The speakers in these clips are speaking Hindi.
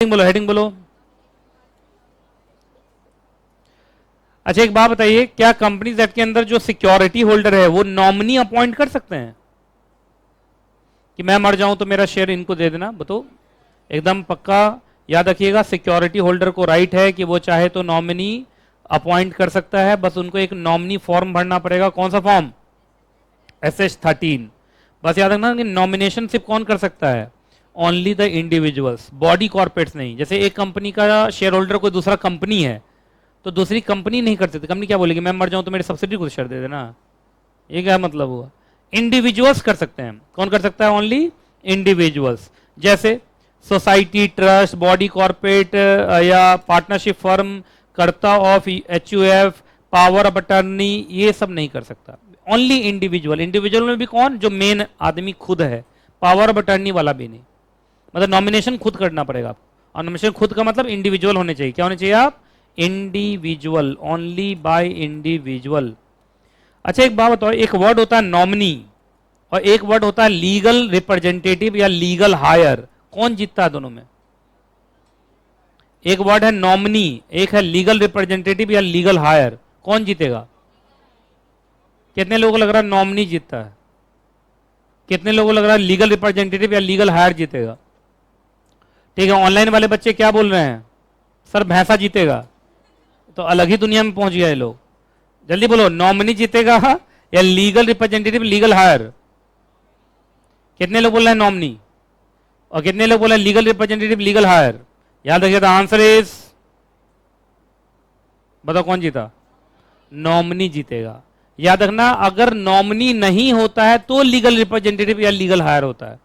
बोलो, हेडिंग बोलो। अच्छा एक बात बताइए, क्या कंपनीज एक्ट के अंदर जो सिक्योरिटी होल्डर है वो नॉमिनी अपॉइंट कर सकते हैं कि मैं मर जाऊं तो मेरा शेयर इनको दे देना? बताओ, एकदम पक्का याद रखिएगा, सिक्योरिटी होल्डर को राइट है कि वो चाहे तो नॉमिनी अपॉइंट कर सकता है, बस उनको एक नॉमिनी फॉर्म भरना पड़ेगा। कौन सा फॉर्म? SS13। बस याद रखना कि नॉमिनेशन सिर्फ कौन कर सकता है? Only the individuals, body corporates नहीं। जैसे एक कंपनी का शेयर होल्डर कोई दूसरा कंपनी है तो दूसरी कंपनी नहीं कर सकती। कंपनी क्या बोलेगी, मैं मर जाऊं तो मेरी सब्सिडी को शेयर दे देना? ये क्या मतलब हुआ? इंडिविजुअल्स कर सकते हैं। कौन कर सकता है? Only individuals. जैसे सोसाइटी, ट्रस्ट, बॉडी कॉर्पोरेट या पार्टनरशिप फर्म, कर्ता of HUF, power of attorney, ये सब नहीं कर सकता। Only individual. इंडिविजुअल में भी कौन? जो मेन आदमी खुद है। पावर ऑफ अटर्नी वाला भी नहीं। मतलब नॉमिनेशन खुद करना पड़ेगा आपको। और नॉमिनेशन खुद का मतलब इंडिविजुअल होने चाहिए। क्या होने चाहिए आप? Individual, only by individual. अच्छा एक बात बताओ, एक वर्ड होता है नॉमिनी और एक वर्ड होता है लीगल रिप्रेजेंटेटिव या लीगल हायर। कौन जीतता है दोनों में? एक वर्ड है नॉमिनी, एक है लीगल रिप्रेजेंटेटिव या लीगल हायर। कौन जीतेगा? कितने लोगों को लग रहा है नॉमिनी जीतता है? कितने लोगों को लग रहा है लीगल रिप्रेजेंटेटिव या लीगल हायर जीतेगा? ठीक है, ऑनलाइन वाले बच्चे क्या बोल रहे हैं? सर भैंसा जीतेगा। तो अलग ही दुनिया में पहुंच गया ये लोग। जल्दी बोलो, नॉमिनी जीतेगा या लीगल रिप्रेजेंटेटिव लीगल हायर? कितने लोग बोल रहे हैं नॉमिनी और कितने लोग बोल रहे हैं लीगल रिप्रेजेंटेटिव लीगल हायर? याद रखिए, द आंसर इज, बताओ कौन जीता? नॉमिनी जीतेगा। याद रखना, अगर नॉमिनी नहीं होता है तो लीगल रिप्रेजेंटेटिव या लीगल हायर होता है।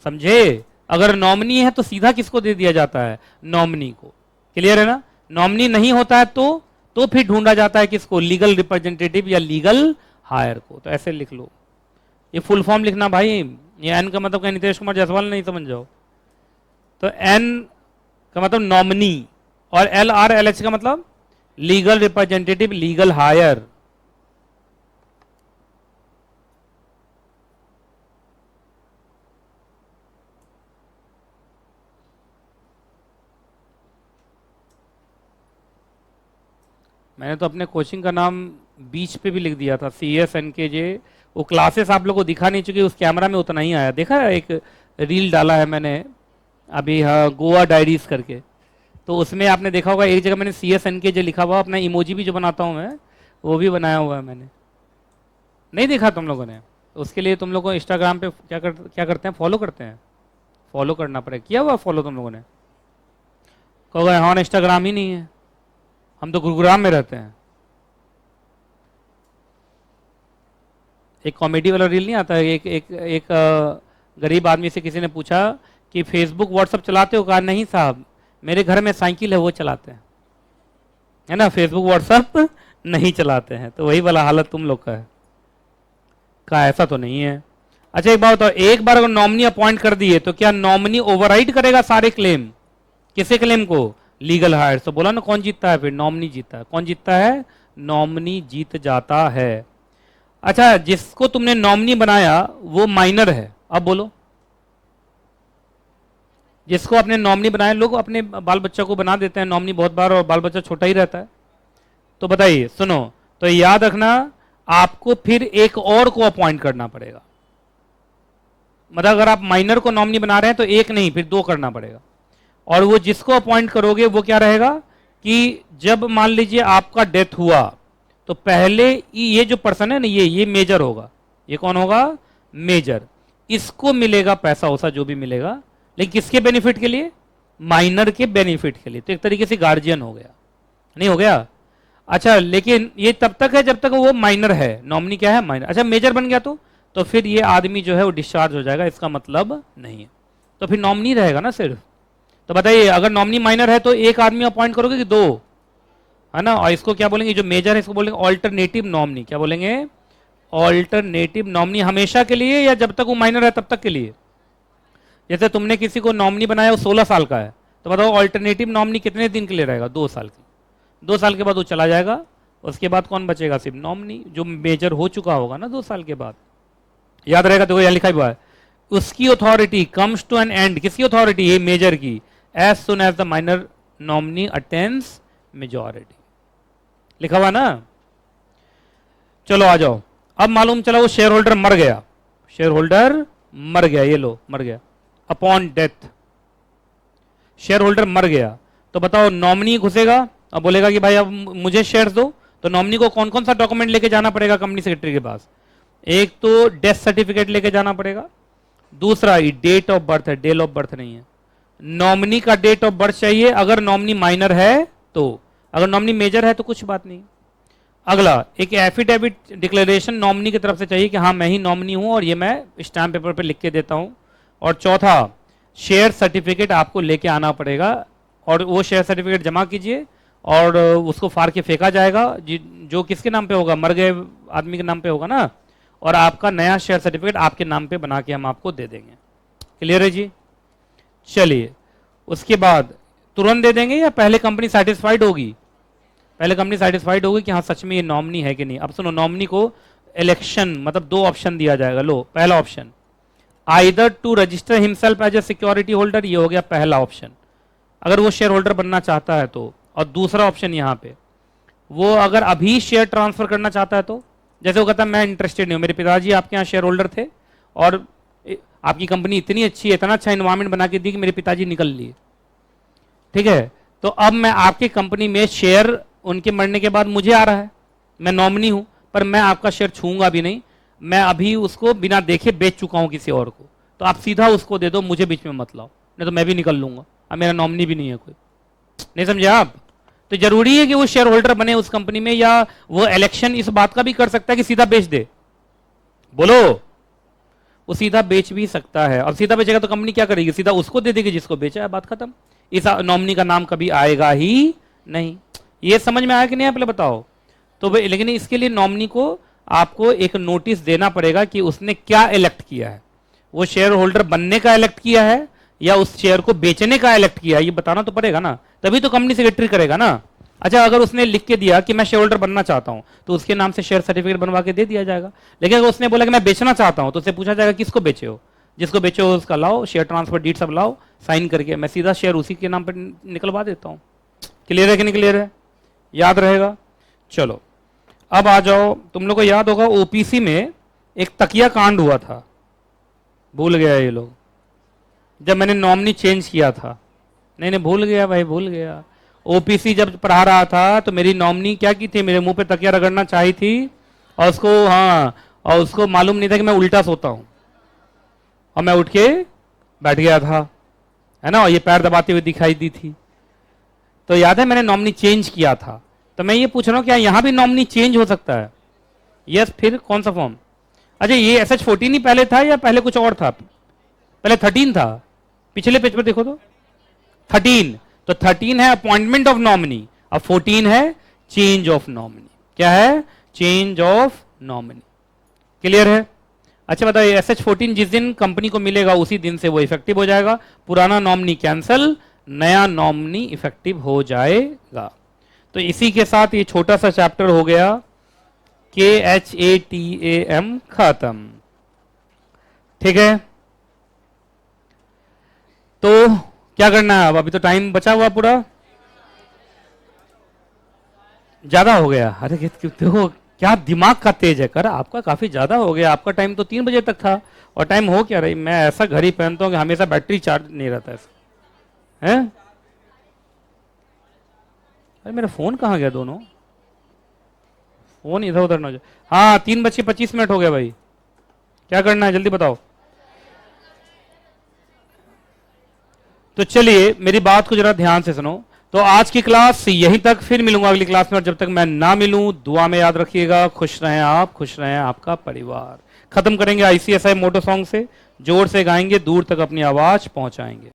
समझे? अगर नॉमिनी है तो सीधा किसको दे दिया जाता है? नॉमिनी को। क्लियर है ना? नॉमिनी नहीं होता है तो फिर ढूंढा जाता है किसको? लीगल रिप्रेजेंटेटिव या लीगल हायर को। तो ऐसे लिख लो, ये फुल फॉर्म लिखना भाई। ये एन का मतलब क्या? नीतीश कुमार जायसवाल नहीं समझ जाओ। तो एन का मतलब नॉमिनी और LRLH का मतलब लीगल रिप्रेजेंटेटिव लीगल हायर। मैंने तो अपने कोचिंग का नाम बीच पे भी लिख दिया था, CSNKJ। वो क्लासेस आप लोगों को दिखा नहीं, चुकी उस कैमरा में उतना ही आया। देखा है, एक रील डाला है मैंने अभी, हाँ, गोवा डायरीज करके। तो उसमें आपने देखा होगा एक जगह मैंने CSNKJ लिखा हुआ। अपना इमोजी भी जो बनाता हूँ मैं, वो भी बनाया हुआ है मैंने। नहीं देखा तुम लोगों ने? उसके लिए तुम लोग को इंस्टाग्राम पे क्या करते हैं? फॉलो करते हैं। फॉलो करना पड़ेगा। किया हुआ फॉलो तुम लोगों ने? कहोगे हाँ इंस्टाग्राम ही नहीं है, हम तो गुरुग्राम में रहते हैं। एक कॉमेडी वाला रील नहीं आता है, एक गरीब आदमी से किसी ने पूछा कि फेसबुक व्हाट्सअप चलाते हो? कहा नहीं साहब, मेरे घर में साइकिल है वो चलाते हैं। है ना? फेसबुक व्हाट्सअप नहीं चलाते हैं। तो वही वाला हालत तुम लोग का है। कहा ऐसा तो नहीं है। अच्छा एक बात बताओ, एक बार अगर नॉमिनी अपॉइंट कर दिए तो क्या नॉमिनी ओवरराइड करेगा सारे क्लेम? किसे क्लेम को? Legal higher. तो बोला ना कौन जीतता है? फिर नॉमिनी जीतता है। कौन जीतता है? नॉमिनी जीत जाता है। अच्छा, जिसको तुमने नॉमिनी बनाया वो माइनर है। अब बोलो, जिसको अपने नॉमिनी बनाया, लोग अपने बाल बच्चा को बना देते हैं नॉमिनी बहुत बार, और बाल बच्चा छोटा ही रहता है। तो बताइए, सुनो, तो याद रखना, आपको फिर एक और को अपॉइंट करना पड़ेगा। मतलब अगर आप माइनर को नॉमिनी बना रहे हैं तो एक नहीं, फिर दो करना पड़ेगा। और वो जिसको अपॉइंट करोगे वो क्या रहेगा कि जब मान लीजिए आपका डेथ हुआ तो पहले ये जो पर्सन है ना, ये मेजर होगा। ये कौन होगा? मेजर। इसको मिलेगा पैसा वैसा जो भी मिलेगा, लेकिन किसके बेनिफिट के लिए? माइनर के बेनिफिट के लिए। तो एक तरीके से गार्जियन हो गया, नहीं हो गया? अच्छा, लेकिन ये तब तक है जब तक वो माइनर है। नॉमिनी क्या है? माइनर। अच्छा, मेजर बन गया तो फिर ये आदमी जो है वो डिस्चार्ज हो जाएगा, इसका मतलब नहीं है। तो फिर नॉमिनी रहेगा ना सिर्फ। तो बताइए, अगर नॉमिनी माइनर है तो एक आदमी अपॉइंट करोगे कि दो? है ना? और इसको क्या बोलेंगे? जो मेजर है इसको बोलेंगे ऑल्टरनेटिव नॉमिनी। क्या बोलेंगे? Alternative nominee. हमेशा के लिए या जब तक वो माइनर है तब तक के लिए? जैसे तुमने किसी को नॉमिनी बनाया, वो 16 साल का है, तो बताओ ऑल्टरनेटिव नॉमिनी कितने दिन के लिए रहेगा? 2 साल की। 2 साल के बाद वो चला जाएगा। उसके बाद कौन बचेगा? सिर्फ नॉमिनी, जो मेजर हो चुका होगा ना 2 साल के बाद। याद रहेगा? तो यहाँ लिखा हुआ है, उसकी authority comes to an end. किसकी अथॉरिटी? ये मेजर की। As soon as the minor nominee attains majority, लिखा हुआ ना। चलो आ जाओ, अब मालूम चला वो शेयर होल्डर मर गया, शेयर होल्डर मर गया, ये लो मर गया, अपॉन डेथ शेयर होल्डर मर गया, तो बताओ नॉमिनी घुसेगा, अब बोलेगा कि भाई अब मुझे शेयर्स दो, तो नॉमिनी को कौन कौन सा डॉक्यूमेंट लेके जाना पड़ेगा कंपनी सेक्रेटरी के पास? एक तो डेथ सर्टिफिकेट लेके जाना पड़ेगा, दूसरा डेट ऑफ बर्थ है, डेट ऑफ बर्थ नहीं है, नॉमिनी का डेट ऑफ बर्थ चाहिए अगर नॉमिनी माइनर है तो, अगर नॉमिनी मेजर है तो कुछ बात नहीं। अगला एक एफिडेविट डिक्लेरेशन नॉमिनी की तरफ से चाहिए कि हाँ मैं ही नॉमिनी हूं और ये मैं स्टैम्प पेपर पे लिख के देता हूं। और चौथा शेयर सर्टिफिकेट आपको लेके आना पड़ेगा और वो शेयर सर्टिफिकेट जमा कीजिए और उसको फाड़ के फेंका जाएगा, जो किसके नाम पे होगा? मर गए आदमी के नाम पे होगा ना, और आपका नया शेयर सर्टिफिकेट आपके नाम पे बना के हम आपको दे देंगे। क्लियर है जी? चलिए उसके बाद तुरंत दे देंगे या पहले कंपनी सेटिस्फाइड होगी? पहले कंपनी सेटिस्फाइड होगी कि हाँ सच में ये नॉमिनी है कि नहीं। अब सुनो, नॉमिनी को इलेक्शन मतलब दो ऑप्शन दिया जाएगा। लो पहला option, either to register himself as a security holder, ये हो गया पहला ऑप्शन, अगर वो शेयर होल्डर बनना चाहता है तो। और दूसरा ऑप्शन यहाँ पे, वो अगर अभी शेयर ट्रांसफर करना चाहता है तो, जैसे वो कहता है मैं इंटरेस्टेड नहीं हूँ, मेरे पिताजी आपके यहाँ शेयर होल्डर थे और आपकी कंपनी इतनी अच्छी है, इतना अच्छा इन्वायरमेंट बना के दी कि मेरे पिताजी निकल लिए, ठीक है, तो अब मैं आपकी कंपनी में शेयर उनके मरने के बाद मुझे आ रहा है, मैं नॉमिनी हूं, पर मैं आपका शेयर छूंगा भी नहीं, मैं अभी उसको बिना देखे बेच चुका हूं किसी और को, तो आप सीधा उसको दे दो, मुझे बीच में मत लाओ, नहीं तो मैं भी निकल लूंगा, अब मेरा नॉमिनी भी नहीं है कोई। नहीं समझे आप? तो जरूरी है कि वो शेयर होल्डर बने उस कंपनी में, या वो इलेक्शन इस बात का भी कर सकता है कि सीधा बेच दे? बोलो, वो सीधा बेच भी सकता है, और सीधा बेचेगा तो कंपनी क्या करेगी? सीधा उसको दे देगी जिसको बेचा है, बात खत्म। इस नॉमिनी का नाम कभी आएगा ही नहीं। ये समझ में आया कि नहीं आप? पहले बताओ तो। लेकिन इसके लिए नॉमिनी को आपको एक नोटिस देना पड़ेगा कि उसने क्या इलेक्ट किया है, वो शेयर होल्डर बनने का इलेक्ट किया है या उस शेयर को बेचने का इलेक्ट किया है, ये बताना तो पड़ेगा ना, तभी तो कंपनी सेक्रेटरी करेगा ना। अच्छा, अगर उसने लिख के दिया कि मैं शेयर होल्डर बनना चाहता हूं तो उसके नाम से शेयर सर्टिफिकेट बनवा के दे दिया जाएगा। लेकिन अगर उसने बोला कि मैं बेचना चाहता हूं तो उससे पूछा जाएगा किसको बेचे हो, जिसको बेचे हो उसका लाओ, शेयर ट्रांसफर डीड सब लाओ, साइन करके मैं सीधा शेयर उसी के नाम पर निकलवा देता हूं। क्लियर है कि नहीं क्लियर है? याद रहेगा? चलो अब आ जाओ, तुम लोग को याद होगा ओपीसी में एक तकिया कांड हुआ था, भूल गया ये लोग, जब मैंने नॉमिनी चेंज किया था। नहीं नहीं भूल गया भाई, भूल गया। ओपीसी जब पढ़ा रहा था तो मेरी नॉमिनी क्या की थी, मेरे मुंह पे तकिया रगड़ना चाहिए थी, और उसको हाँ, और उसको मालूम नहीं था कि मैं उल्टा सोता हूं, और मैं उठ के बैठ गया था, है ना, और ये पैर दबाते हुए दिखाई दी थी। तो याद है मैंने नॉमिनी चेंज किया था, तो मैं ये पूछ रहा हूं क्या यहां भी नॉमिनी चेंज हो सकता है? यस, फिर कौन सा फॉर्म? अच्छा, ये SH14 ही पहले था या पहले कुछ और था? पहले 13 था, पिछले पेज पर देखो तो 13, तो 13 है अपॉइंटमेंट ऑफ नॉमिनी, अब 14 है चेंज ऑफ नॉमिनी। क्या है? Change of nominee. क्लियर है? अच्छा बताइए, SH14 जिस दिन कंपनी को मिलेगा उसी दिन से वो इफेक्टिव हो जाएगा, पुराना नॉमिनी कैंसल, नया नॉमिनी इफेक्टिव हो जाएगा। तो इसी के साथ ये छोटा सा चैप्टर हो गया KHATAM खत्म। ठीक है, तो क्या करना है अब? अभी तो टाइम बचा हुआ पूरा, ज्यादा हो गया। अरे देखो क्या दिमाग का तेज है कर, आपका काफी ज्यादा हो गया। आपका टाइम तो 3 बजे तक था और टाइम हो क्या रही? मैं ऐसा घड़ी पहनता हूँ कि हमेशा बैटरी चार्ज नहीं रहता है। अरे मेरा फोन कहाँ गया? दोनों फोन इधर उधर ना जाए। हाँ, 3:25 हो गया भाई, क्या करना है जल्दी बताओ। तो चलिए मेरी बात को जरा ध्यान से सुनो। तो आज की क्लास यहीं तक, फिर मिलूंगा अगली क्लास में, और जब तक मैं ना मिलूं दुआ में याद रखिएगा। खुश रहें आप, खुश रहें आपका परिवार। खत्म करेंगे ICSI मोटो सॉन्ग से, जोर से गाएंगे, दूर तक अपनी आवाज पहुंचाएंगे।